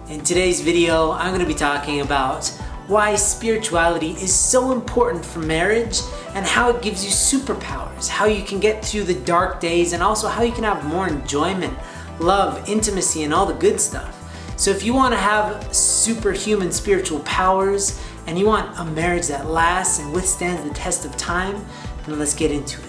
In today's video, I'm going to be talking about why spirituality is so important for marriage and how it gives you superpowers, how you can get through the dark days, and also how you can have more enjoyment, love, intimacy, and all the good stuff. So if you want to have superhuman spiritual powers and you want a marriage that lasts and withstands the test of time, then let's get into it.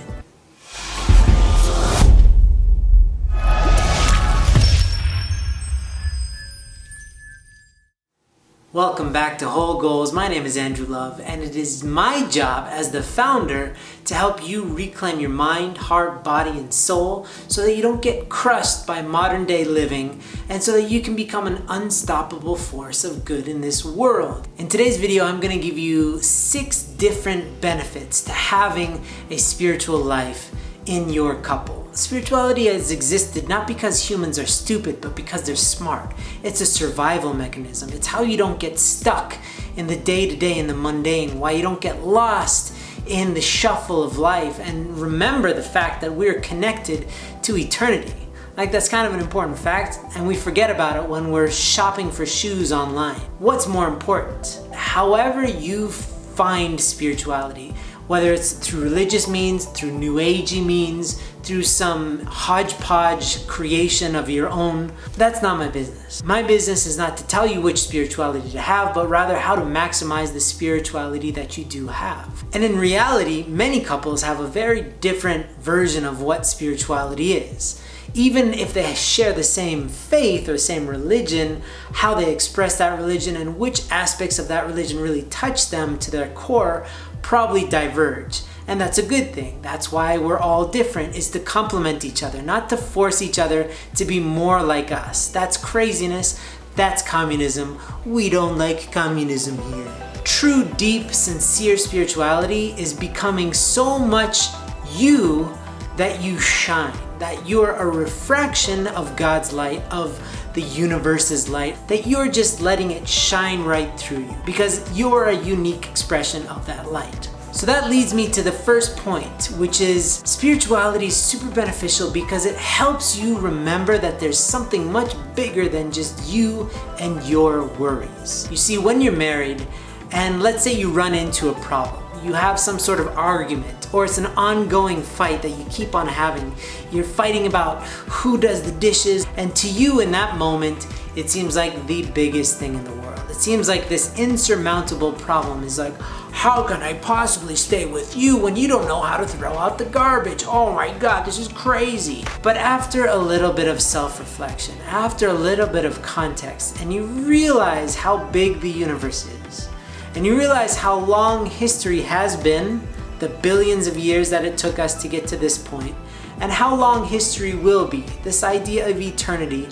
Welcome back to Whole Goals. My name is Andrew Love, and it is my job as the founder to help you reclaim your mind, heart, body, and soul so that you don't get crushed by modern day living and so that you can become an unstoppable force of good in this world. In today's video, I'm going to give you 6 different benefits to having a spiritual life in your couple. Spirituality has existed not because humans are stupid, but because they're smart. It's a survival mechanism. It's how you don't get stuck in the day-to-day, in the mundane, why you don't get lost in the shuffle of life, and remember the fact that we're connected to eternity. Like, that's kind of an important fact, and we forget about it when we're shopping for shoes online. What's more important? However you find spirituality, whether it's through religious means, through new agey means, through some hodgepodge creation of your own, that's not my business. My business is not to tell you which spirituality to have, but rather how to maximize the spirituality that you do have. And in reality, many couples have a very different version of what spirituality is. Even if they share the same faith or same religion, how they express that religion and which aspects of that religion really touch them to their core probably diverge. And that's a good thing. That's why we're all different, is to complement each other, not to force each other to be more like us. That's craziness. That's communism. We don't like communism here. True, deep, sincere spirituality is becoming so much you that you shine, that you're a refraction of God's light, of the universe's light, that you're just letting it shine right through you because you're a unique expression of that light. So that leads me to the first point, which is spirituality is super beneficial because it helps you remember that there's something much bigger than just you and your worries. You see, when you're married, and let's say you run into a problem, you have some sort of argument, or it's an ongoing fight that you keep on having. You're fighting about who does the dishes, and to you in that moment, it seems like the biggest thing in the world. It seems like this insurmountable problem is like, how can I possibly stay with you when you don't know how to throw out the garbage? Oh my God, this is crazy. But after a little bit of self-reflection, after a little bit of context, and you realize how big the universe is, and you realize how long history has been, the billions of years that it took us to get to this point, and how long history will be, this idea of eternity,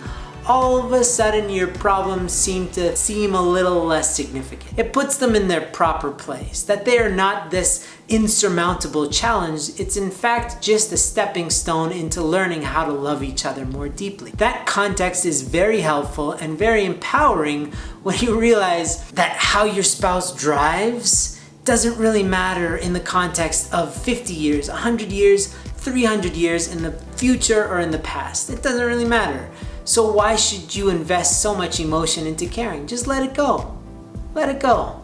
all of a sudden your problems seem a little less significant. It puts them in their proper place, that they are not this insurmountable challenge. It's in fact just a stepping stone into learning how to love each other more deeply. That context is very helpful and very empowering when you realize that how your spouse drives doesn't really matter in the context of 50 years, 100 years, 300 years in the future or in the past. It doesn't really matter. So why should you invest so much emotion into caring? Just let it go. Let it go.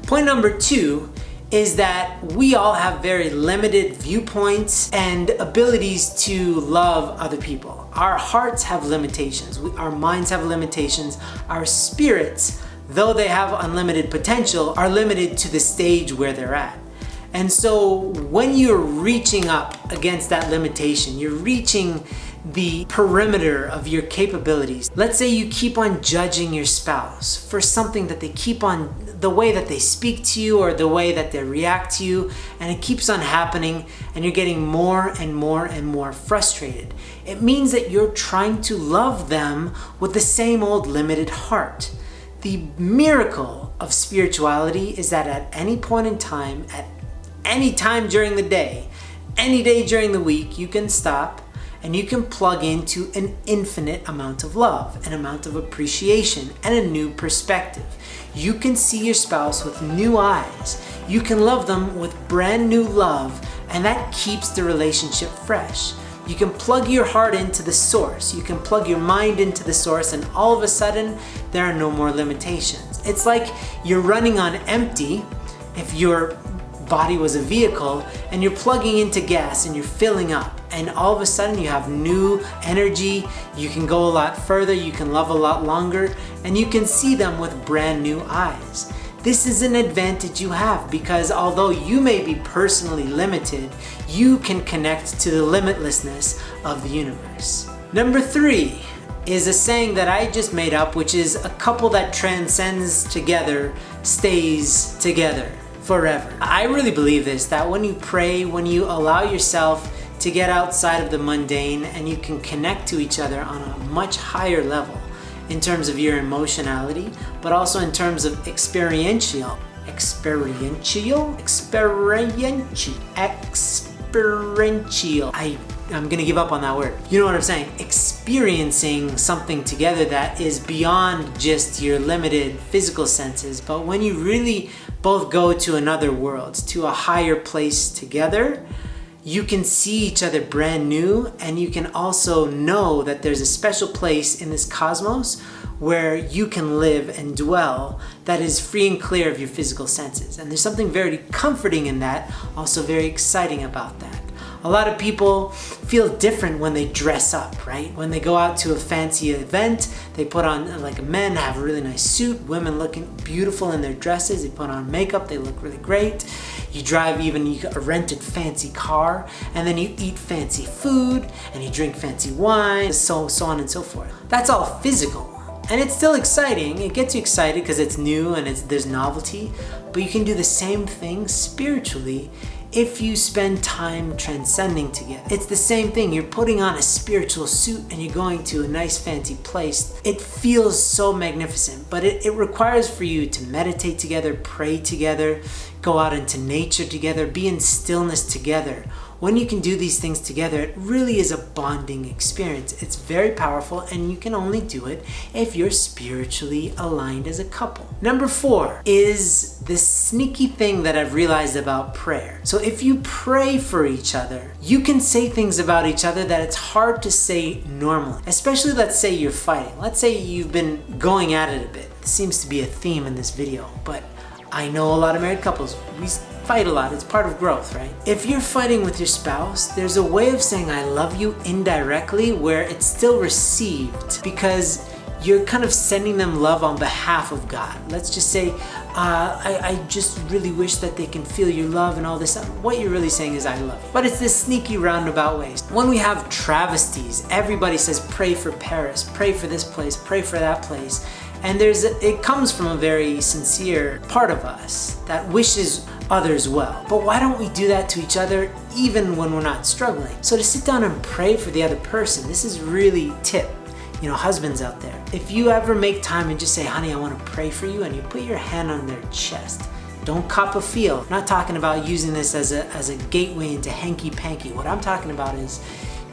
Point number 2 is that we all have very limited viewpoints and abilities to love other people. Our hearts have limitations. Our minds have limitations. Our spirits, though they have unlimited potential, are limited to the stage where they're at. And so when you're reaching up against that limitation, you're reaching the perimeter of your capabilities. Let's say you keep on judging your spouse for something that they keep on, the way that they speak to you or the way that they react to you, and it keeps on happening, and you're getting more and more and more frustrated. It means that you're trying to love them with the same old limited heart. The miracle of spirituality is that at any point in time, at any time during the day, any day during the week, you can stop and you can plug into an infinite amount of love, an amount of appreciation, and a new perspective. You can see your spouse with new eyes. You can love them with brand new love, and that keeps the relationship fresh. You can plug your heart into the source. You can plug your mind into the source, and all of a sudden, there are no more limitations. It's like you're running on empty if your body was a vehicle, and you're plugging into gas and you're filling up, and all of a sudden you have new energy. You can go a lot further, you can love a lot longer, and you can see them with brand new eyes. This is an advantage you have, because although you may be personally limited, you can connect to the limitlessness of the universe. Number 3 is a saying that I just made up, which is a couple that transcends together stays together forever. I really believe this, that when you pray, when you allow yourself to get outside of the mundane and you can connect to each other on a much higher level in terms of your emotionality, but also in terms of experiential. I'm gonna give up on that word. You know what I'm saying? Experiencing something together that is beyond just your limited physical senses, but when you really both go to another world, to a higher place together, you can see each other brand new, and you can also know that there's a special place in this cosmos where you can live and dwell that is free and clear of your physical senses. And there's something very comforting in that, also very exciting about that. A lot of people feel different when they dress up, right? When they go out to a fancy event, they put on, like men have a really nice suit, women looking beautiful in their dresses, they put on makeup, they look really great. You drive even a rented fancy car, and then you eat fancy food, and you drink fancy wine, so on and so forth. That's all physical. And it's still exciting. It gets you excited because it's new and there's novelty, but you can do the same thing spiritually if you spend time transcending together. It's the same thing. You're putting on a spiritual suit and you're going to a nice fancy place. It feels so magnificent, but it requires for you to meditate together, pray together, go out into nature together, be in stillness together. When you can do these things together, it really is a bonding experience. It's very powerful, and you can only do it if you're spiritually aligned as a couple. Number 4 is this sneaky thing that I've realized about prayer. So if you pray for each other, you can say things about each other that it's hard to say normally. Especially, let's say you're fighting. Let's say you've been going at it a bit. It seems to be a theme in this video, but I know a lot of married couples, we fight a lot. It's part of growth, right? If you're fighting with your spouse, there's a way of saying I love you indirectly where it's still received, because you're kind of sending them love on behalf of God. Let's just say, I just really wish that they can feel your love and all this. What you're really saying is I love you. But it's this sneaky roundabout way. When we have travesties, everybody says pray for Paris, pray for this place, pray for that place. And it comes from a very sincere part of us that wishes others well. But why don't we do that to each other even when we're not struggling? So to sit down and pray for the other person, this is really tip. You know, husbands out there, if you ever make time and just say, honey, I want to pray for you, and you put your hand on their chest. Don't cop a feel. I'm not talking about using this as a gateway into hanky-panky. What I'm talking about is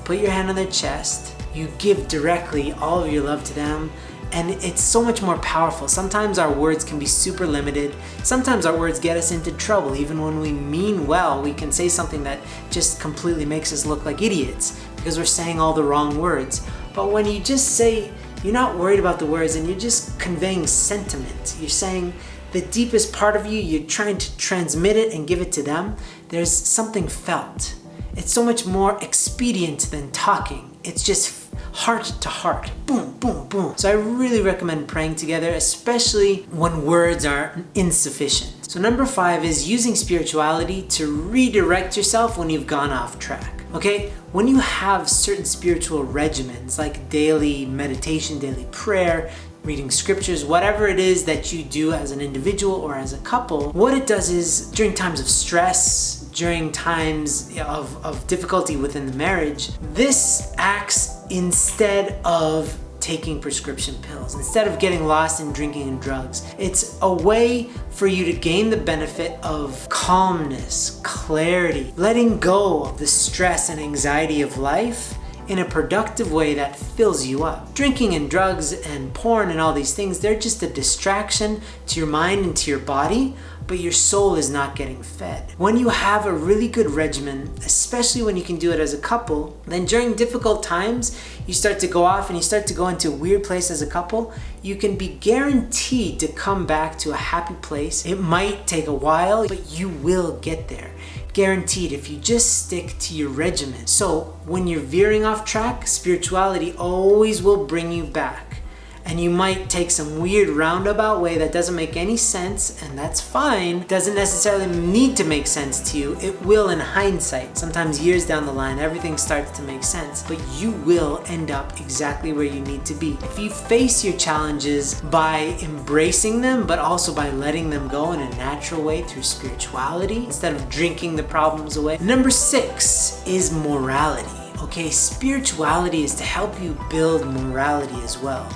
put your hand on their chest, you give directly all of your love to them, and it's so much more powerful. Sometimes our words can be super limited. Sometimes our words get us into trouble. Even when we mean well, we can say something that just completely makes us look like idiots because we're saying all the wrong words. But when you just say, you're not worried about the words and you're just conveying sentiment, you're saying the deepest part of you, you're trying to transmit it and give it to them, there's something felt. It's so much more expedient than talking. It's just heart to heart, boom, boom, boom. So I really recommend praying together, especially when words are insufficient. So number 5 is using spirituality to redirect yourself when you've gone off track. Okay, when you have certain spiritual regimens like daily meditation, daily prayer, reading scriptures, whatever it is that you do as an individual or as a couple, what it does is during times of stress, during times of difficulty within the marriage, this acts instead of taking prescription pills, instead of getting lost in drinking and drugs. It's a way for you to gain the benefit of calmness, clarity, letting go of the stress and anxiety of life in a productive way that fills you up. Drinking and drugs and porn and all these things, they're just a distraction to your mind and to your body, but your soul is not getting fed. When you have a really good regimen, especially when you can do it as a couple, then during difficult times, you start to go off and you start to go into a weird place as a couple, you can be guaranteed to come back to a happy place. It might take a while, but you will get there. Guaranteed, if you just stick to your regimen. So when you're veering off track, spirituality always will bring you back. And you might take some weird roundabout way that doesn't make any sense, and that's fine. It doesn't necessarily need to make sense to you. It will in hindsight. Sometimes years down the line, everything starts to make sense, but you will end up exactly where you need to be. If you face your challenges by embracing them, but also by letting them go in a natural way through spirituality, instead of drinking the problems away. Number 6 is morality. Okay, spirituality is to help you build morality as well.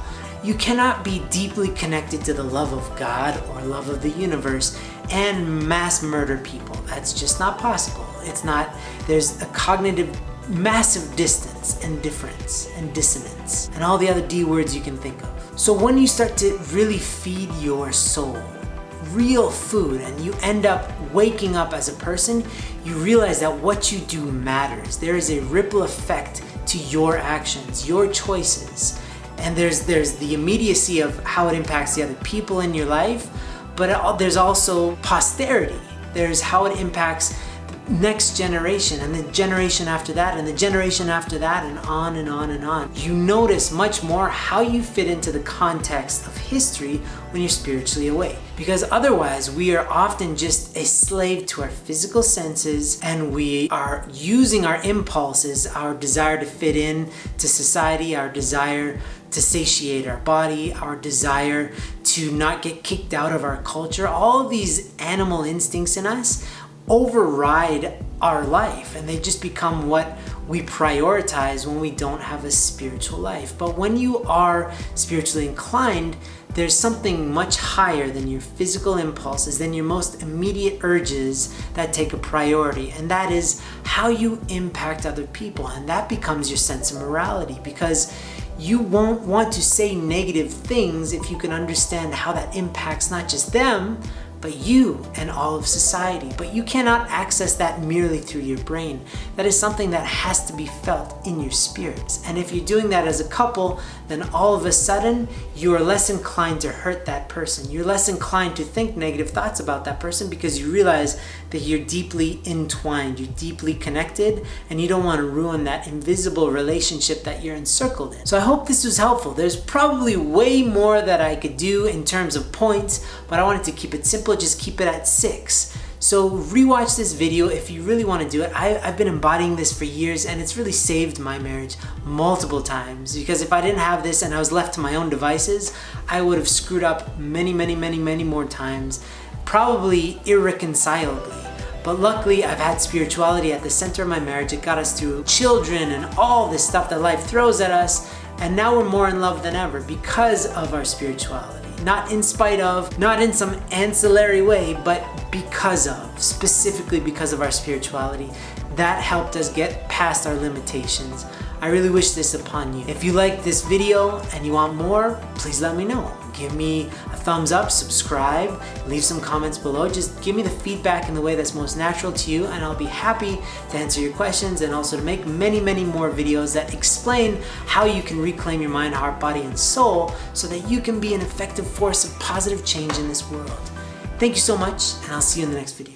You cannot be deeply connected to the love of God or love of the universe and mass murder people. That's just not possible. It's not, there's a cognitive massive distance and difference and dissonance and all the other D words you can think of. So when you start to really feed your soul real food and you end up waking up as a person, you realize that what you do matters. There is a ripple effect to your actions, your choices. And there's the immediacy of how it impacts the other people in your life, but there's also posterity. There's how it impacts the next generation and the generation after that and the generation after that and on and on and on. You notice much more how you fit into the context of history when you're spiritually awake. Because otherwise we are often just a slave to our physical senses, and we are using our impulses, our desire to fit in to society, our desire to satiate our body, our desire to not get kicked out of our culture. All of these animal instincts in us override our life, and they just become what we prioritize when we don't have a spiritual life. But when you are spiritually inclined, there's something much higher than your physical impulses, than your most immediate urges that take a priority, and that is how you impact other people. And that becomes your sense of morality, because you won't want to say negative things if you can understand how that impacts not just them, but you and all of society. But you cannot access that merely through your brain. That is something that has to be felt in your spirits. And if you're doing that as a couple, then all of a sudden you are less inclined to hurt that person. You're less inclined to think negative thoughts about that person, because you realize that you're deeply entwined, you're deeply connected, and you don't want to ruin that invisible relationship that you're encircled in. So I hope this was helpful. There's probably way more that I could do in terms of points, but I wanted to keep it simple, just keep it at 6. So rewatch this video if you really want to do it. I've been embodying this for years, and it's really saved my marriage multiple times, because if I didn't have this and I was left to my own devices, I would have screwed up many more times, probably irreconcilably. But luckily, I've had spirituality at the center of my marriage. It got us through children and all this stuff that life throws at us, and now we're more in love than ever because of our spirituality. Not in spite of, not in some ancillary way, but because of, specifically because of our spirituality. That helped us get past our limitations. I really wish this upon you. If you like this video and you want more, please let me know. Give me a thumbs up, subscribe, leave some comments below. Just give me the feedback in the way that's most natural to you, and I'll be happy to answer your questions and also to make many more videos that explain how you can reclaim your mind, heart, body, and soul so that you can be an effective force of positive change in this world. Thank you so much, and I'll see you in the next video.